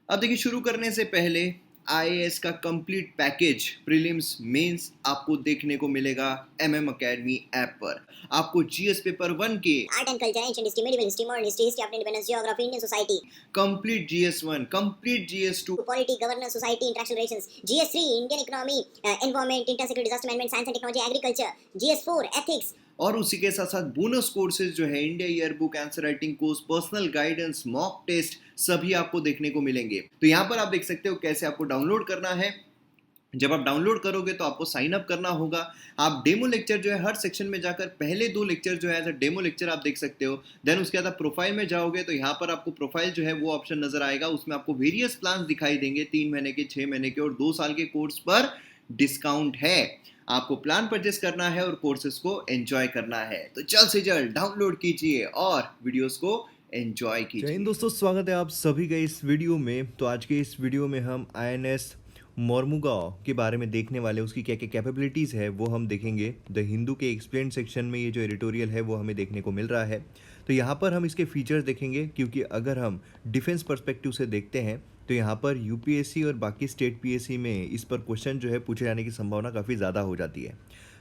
अब देखिए, शुरू करने से पहले आईएएस का कंप्लीट पैकेज प्रीलिम्स मेंस आपको देखने को मिलेगा एमएम अकेडमी ऐप पर। आपको जीएस पेपर 1 के art and culture, ancient history, medieval history, modern history, history of independence, geography, Indian society, complete GS 1, complete GS 2, polity, governance, society, international relations, GS 3, Indian economy, environment, inter security, disaster management, science and technology, agriculture, GS 4, ethics, और उसी के साथ साथ bonus courses जो है India year book, answer writing course, personal guidance, mock test, सभी आपको देखने को मिलेंगे। तो यहाँ पर आप देख सकते हो कैसे आपको डाउनलोड करना है। जब आप डाउनलोड करोगे तो आपको साइन अप करना होगा। आप डेमो लेक्चर जो है हर सेक्शन में जाकर पहले 2 लेक्चर जो है एज अ डेमो लेक्चर आप देख सकते हो। देन उसके बाद आप प्रोफाइल में जाओगे तो यहाँ पर आपको प्रोफाइल जो है वो ऑप्शन नजर आएगा। उसमें आपको वेरियस प्लान्स दिखाई देंगे, 3 महीने के, 6 महीने के और 2 साल के कोर्स पर डिस्काउंट है। आपको प्लान परचेस करना है और कोर्सेज को एंजॉय करना है। तो जल्द से जल्द डाउनलोड कीजिए और वीडियोस को एंजॉय जय हिंद कीजिए। दोस्तों, स्वागत है आप सभी का इस वीडियो में। तो आज के इस वीडियो में हम आईएनएस मोरमुगांव के बारे में देखने वाले हैं। उसकी क्या क्या कैपेबिलिटीज़ है वो हम देखेंगे। द हिंदू के एक्सप्लेन सेक्शन में ये जो एडिटोरियल है वो हमें देखने को मिल रहा है। तो यहाँ पर हम इसके फीचर्स देखेंगे, क्योंकि अगर हम डिफेंस पर्सपेक्टिव से देखते हैं तो यहाँ पर यूपीएससी और बाकी स्टेट पीएससी में इस पर क्वेश्चन जो है पूछे जाने की संभावना काफ़ी ज़्यादा हो जाती है।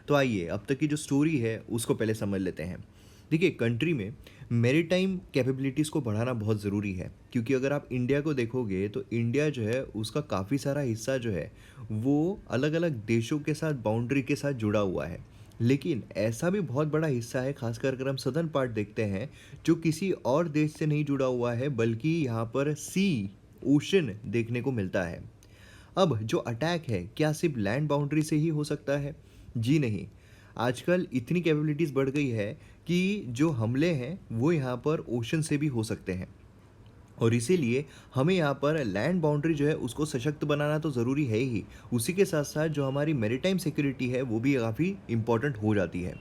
तो आइए अब तक की जो स्टोरी है उसको पहले समझ लेते हैं। देखिए, कंट्री में मैरीटाइम कैपेबिलिटीज़ को बढ़ाना बहुत ज़रूरी है, क्योंकि अगर आप इंडिया को देखोगे तो इंडिया जो है उसका काफ़ी सारा हिस्सा जो है वो अलग अलग देशों के साथ बाउंड्री के साथ जुड़ा हुआ है। लेकिन ऐसा भी बहुत बड़ा हिस्सा है, खासकर अगर हम सदर्न पार्ट देखते हैं, जो किसी और देश से नहीं जुड़ा हुआ है, बल्कि यहाँ पर सी ओशन देखने को मिलता है। अब जो अटैक है, क्या सिर्फ लैंड बाउंड्री से ही हो सकता है? जी नहीं। आजकल इतनी कैपेबिलिटीज़ बढ़ गई है कि जो हमले हैं वो यहाँ पर ओशन से भी हो सकते हैं। और इसीलिए हमें यहाँ पर लैंड बाउंड्री जो है उसको सशक्त बनाना तो ज़रूरी है ही। उसी के साथ साथ जो हमारी मैरीटाइम सिक्योरिटी है वो भी काफ़ी इम्पॉर्टेंट हो जाती है।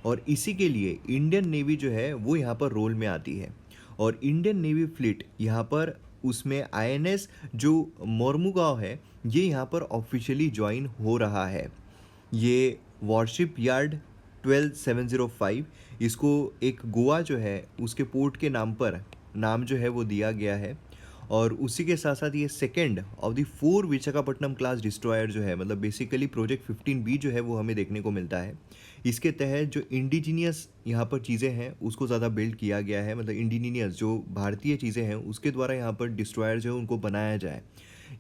और इसी के लिए इंडियन नेवी जो है वो यहाँ पर रोल में आती है। और इंडियन नेवी फ्लीट यहाँ पर, उसमें आईएनएस जो मोरमुगांव है ये यहाँ पर ऑफिशियली ज्वाइन हो रहा है। ये वॉरशिप यार्ड 12705, इसको एक गोवा जो है उसके पोर्ट के नाम पर नाम जो है वो दिया गया है। और उसी के साथ साथ ये second of the 4 Visakhapatnam class destroyer जो है, मतलब बेसिकली प्रोजेक्ट 15B जो है वो हमें देखने को मिलता है। इसके तहत जो इंडिजीनियस यहाँ पर चीज़ें हैं उसको ज़्यादा बिल्ड किया गया है, मतलब इंडिजीनियस जो भारतीय चीज़ें हैं उसके द्वारा यहाँ पर डिस्ट्रॉयर जो है उनको बनाया जाए।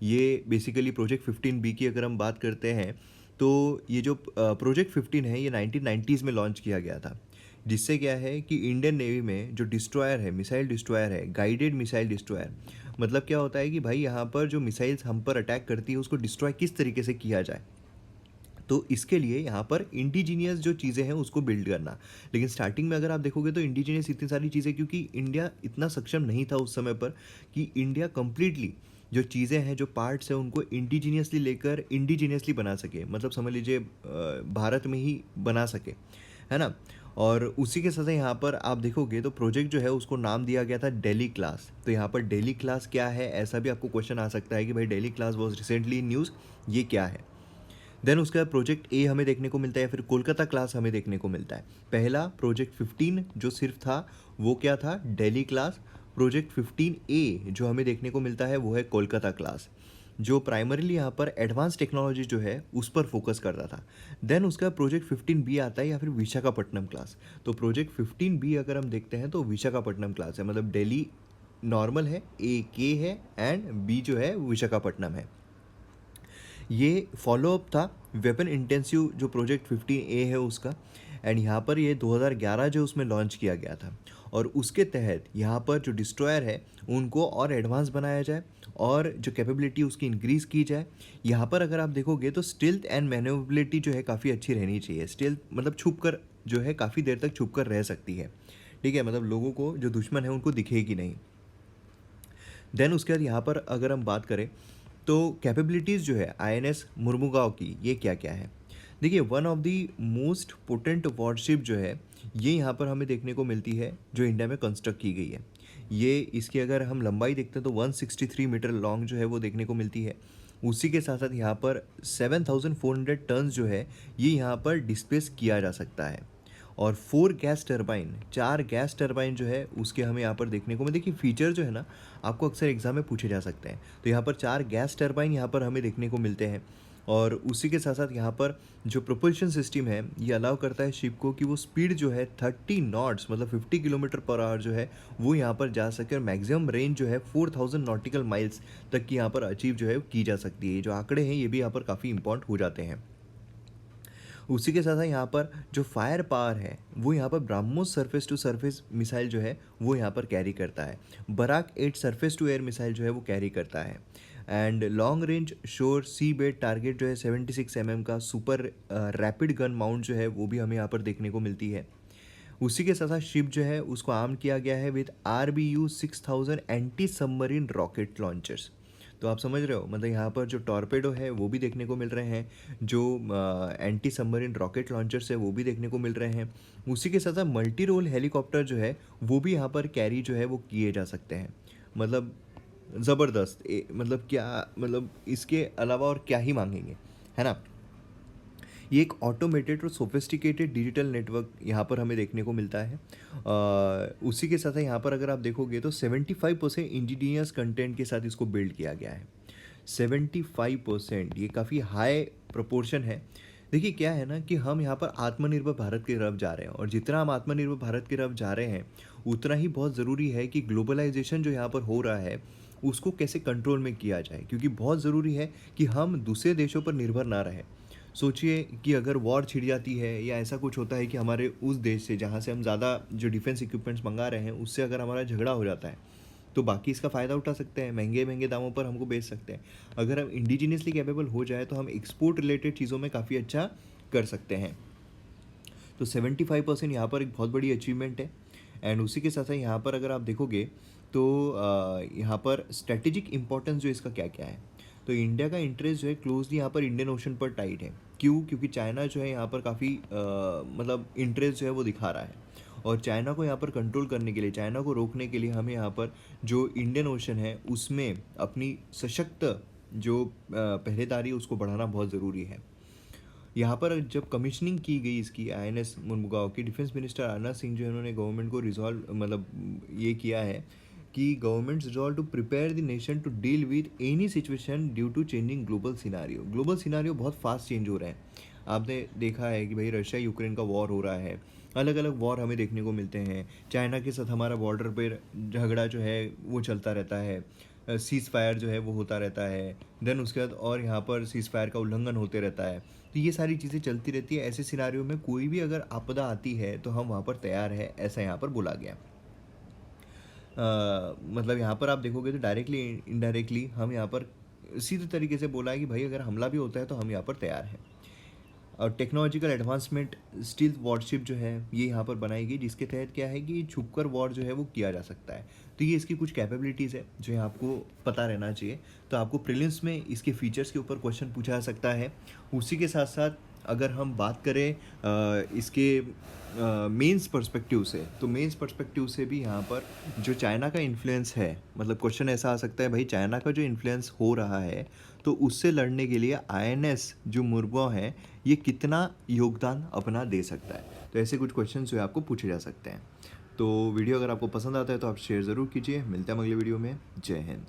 ये बेसिकली प्रोजेक्ट 15B की अगर हम बात करते हैं तो ये जो प्रोजेक्ट 15 है ये 1990s में लॉन्च किया गया था। जिससे क्या है कि इंडियन नेवी में जो डिस्ट्रॉयर है, मिसाइल डिस्ट्रॉयर है, गाइडेड मिसाइल डिस्ट्रॉयर, मतलब क्या होता है कि भाई यहाँ पर जो मिसाइल्स हम पर अटैक करती है उसको डिस्ट्रॉय किस तरीके से किया जाए। तो इसके लिए यहाँ पर इंडिजीनियस जो चीज़ें हैं उसको बिल्ड करना। लेकिन स्टार्टिंग में अगर आप देखोगे तो इंडिजीनियस इतनी सारी चीज़ें, क्योंकि इंडिया इतना सक्षम नहीं था उस समय पर कि इंडिया कंप्लीटली जो चीज़ें हैं, जो पार्ट्स हैं, उनको इंडिजीनियसली लेकर इंडिजीनियसली बना सके, मतलब समझ लीजिए भारत में ही बना सके, है ना। और उसी के साथ यहाँ पर आप देखोगे तो प्रोजेक्ट जो है उसको नाम दिया गया था डेली क्लास। तो यहाँ पर डेली क्लास क्या है, ऐसा भी आपको क्वेश्चन आ सकता है कि भाई daily class was recently in news, ये क्या है। देन उसके बाद प्रोजेक्ट ए हमें देखने को मिलता है, फिर कोलकाता क्लास हमें देखने को मिलता है। पहला प्रोजेक्ट 15 जो सिर्फ था वो क्या था, दिल्ली क्लास। प्रोजेक्ट 15A जो हमें देखने को मिलता है वो है कोलकाता क्लास, जो प्राइमरीली यहाँ पर एडवांस टेक्नोलॉजी जो है उस पर फोकस करता था। देन उसका प्रोजेक्ट 15B आता है, या फिर विशाखापट्टनम क्लास। तो प्रोजेक्ट 15B अगर हम देखते हैं तो विशाखापट्टनम क्लास है, मतलब दिल्ली नॉर्मल है, ए के है एंड बी जो है विशाखापट्टनम है। ये फॉलोअप था वेपन इंटेंसिव जो प्रोजेक्ट 15A है उसका। एंड यहाँ पर ये 2011 जो उसमें लॉन्च किया गया था। और उसके तहत यहाँ पर जो डिस्ट्रॉयर है उनको और एडवांस बनाया जाए और जो कैपेबिलिटी उसकी इंक्रीज़ की जाए। यहाँ पर अगर आप देखोगे तो स्टिल्थ एंड मैन्योरेबिलिटी जो है काफ़ी अच्छी रहनी चाहिए। स्टिल्थ मतलब छुप कर जो है काफ़ी देर तक छुप कर रह सकती है, ठीक है, मतलब लोगों को जो दुश्मन है उनको दिखेगी नहीं। देन उसके बाद यहाँ पर अगर हम बात करें तो कैपेबिलिटीज़ जो है आईएनएस मुर्मुगांव की, ये क्या क्या है। देखिए, one of the most potent worship जो है ये यहाँ पर हमें देखने को मिलती है जो इंडिया में कंस्ट्रक्ट की गई है। ये इसकी अगर हम लंबाई देखते हैं तो 163 मीटर लॉन्ग जो है वो देखने को मिलती है। उसी के साथ साथ यहाँ पर 7400 टन जो है ये यहाँ पर डिस्प्लेस किया जा सकता है। और 4 गैस टरबाइन, 4 गैस टरबाइन जो है उसके हमें यहाँ पर देखने को में, देखिए फीचर जो है ना आपको अक्सर एग्जाम में पूछे जा सकते हैं। तो यहाँ पर 4 गैस टरबाइन यहाँ पर हमें देखने को मिलते हैं। और उसी के साथ साथ यहाँ पर जो प्रोपल्शन सिस्टम है ये अलाउ करता है शिप को कि वो स्पीड जो है 30 नॉट्स मतलब 50 किलोमीटर पर आवर जो है वो यहाँ पर जा सके, और मैक्सिमम रेंज जो है 4000 नॉटिकल माइल्स तक की यहाँ पर अचीव जो है की जा सकती है। जो आंकड़े हैं ये भी यहाँ पर काफ़ी इंपॉर्टेंट हो जाते हैं। उसी के साथ साथ यहाँ पर जो फायर पावर है वो यहाँ पर BrahMos surface to surface missile जो है वो यहाँ पर कैरी करता है। Barak 8 surface to air missile जो है वो कैरी करता है। एंड लॉन्ग रेंज शोर सी बेड टारगेट जो है 76 mm का सुपर रैपिड गन माउंट जो है वो भी हमें यहाँ पर देखने को मिलती है। उसी के साथ साथ शिप जो है उसको आर्म किया गया है with RBU 6000 anti submarine rocket launchers. तो आप समझ रहे हो, मतलब यहाँ पर जो टॉर्पेडो है वो भी देखने को मिल रहे हैं, जो एंटी सबमरीन रॉकेट लॉन्चर्स है वो भी देखने को मिल रहे हैं। उसी के साथ साथ मल्टी रोल हेलीकॉप्टर जो है वो भी यहाँ पर कैरी जो है वो किए जा सकते हैं। मतलब ज़बरदस्त, मतलब क्या, मतलब इसके अलावा और क्या ही मांगेंगे, है ना। ये एक ऑटोमेटेड और सोफिस्टिकेटेड डिजिटल नेटवर्क यहाँ पर हमें देखने को मिलता है। उसी के साथ यहाँ पर अगर आप देखोगे तो 75% इंडिजिनियस कंटेंट के साथ इसको बिल्ड किया गया है। 75%, ये काफ़ी हाई प्रोपोर्शन है। देखिए क्या है ना कि हम यहाँ पर आत्मनिर्भर भारत की तरफ जा रहे हैं, और जितना हम आत्मनिर्भर भारत की तरफ जा रहे हैं उतना ही बहुत ज़रूरी है कि ग्लोबलाइजेशन जो यहाँ पर हो रहा है उसको कैसे कंट्रोल में किया जाए, क्योंकि बहुत ज़रूरी है कि हम दूसरे देशों पर निर्भर ना रहें। सोचिए कि अगर वॉर छिड़ जाती है या ऐसा कुछ होता है कि हमारे उस देश से जहाँ से हम ज़्यादा जो डिफेंस इक्विपमेंट्स मंगा रहे हैं उससे अगर हमारा झगड़ा हो जाता है तो बाकी इसका फ़ायदा उठा सकते हैं, महंगे महंगे दामों पर हमको बेच सकते हैं। अगर हम इंडिजिनियसली कैपेबल हो जाए तो हम एक्सपोर्ट रिलेटेड चीज़ों में काफ़ी अच्छा कर सकते हैं। तो 75% यहाँ पर एक बहुत बड़ी अचीवमेंट है। एंड उसी के साथ साथ यहाँ पर अगर आप देखोगे तो यहाँ पर स्ट्रेटेजिक इंपॉर्टेंस जो इसका क्या क्या है, तो इंडिया का इंटरेस्ट जो है क्लोजली यहाँ पर इंडियन ओशन पर टाइट है। क्यों? क्योंकि चाइना जो है यहाँ पर काफ़ी मतलब इंटरेस्ट जो है वो दिखा रहा है, और चाइना को यहाँ पर कंट्रोल करने के लिए, चाइना को रोकने के लिए हमें यहाँ पर जो इंडियन ओशन है उसमें अपनी सशक्त जो पहरेदारी है उसको बढ़ाना बहुत ज़रूरी है। यहाँ पर जब कमीशनिंग की गई इसकी INS मुर्मुगांव की, डिफेंस मिनिस्टर राजनाथ सिंह जो है उन्होंने गवर्नमेंट को रिजॉल्व मतलब ये किया है कि government resolve to prepare the nation to deal with any situation due to changing global scenario. Global scenario बहुत फास्ट चेंज हो रहे हैं। आपने देखा है कि भाई रशिया यूक्रेन का वॉर हो रहा है, अलग अलग वॉर हमें देखने को मिलते हैं। चाइना के साथ हमारा बॉर्डर पर झगड़ा जो है वो चलता रहता है, सीज़ फायर जो है वो होता रहता है, देन उसके बाद और यहाँ पर सीज़ फायर का उल्लंघन होते रहता है। तो ये सारी चीज़ें चलती रहती है। ऐसे सिनारियों में कोई भी अगर आपदा आती है तो हम वहाँ पर तैयार है, ऐसा यहाँ पर बोला गया। मतलब यहाँ पर आप देखोगे तो डायरेक्टली इनडायरेक्टली हम यहाँ पर सीधे तरीके से बोला है कि भाई अगर हमला भी होता है तो हम यहाँ पर तैयार हैं। और टेक्नोलॉजिकल एडवांसमेंट स्टील्थ वॉरशिप जो है ये यहाँ पर बनाई गई, जिसके तहत क्या है कि छुपकर वॉर जो है वो किया जा सकता है। तो ये इसकी कुछ कैपेबिलिटीज़ है जो यहाँ आपको पता रहना चाहिए। तो आपको प्रीलिम्स में इसके फीचर्स के ऊपर क्वेश्चन पूछा जा सकता है। उसी के साथ साथ अगर हम बात करें इसके मेंस पर्सपेक्टिव से, तो मेंस पर्सपेक्टिव से भी यहाँ पर जो चाइना का इन्फ्लुएंस है, मतलब क्वेश्चन ऐसा आ सकता है भाई चाइना का जो इन्फ्लुएंस हो रहा है तो उससे लड़ने के लिए INS जो मुर्मुगांव है ये कितना योगदान अपना दे सकता है। तो ऐसे कुछ क्वेश्चन जो है आपको पूछे जा सकते हैं। तो वीडियो अगर आपको पसंद आता है तो आप शेयर ज़रूर कीजिए। मिलते हैं अगले वीडियो में। जय हिंद।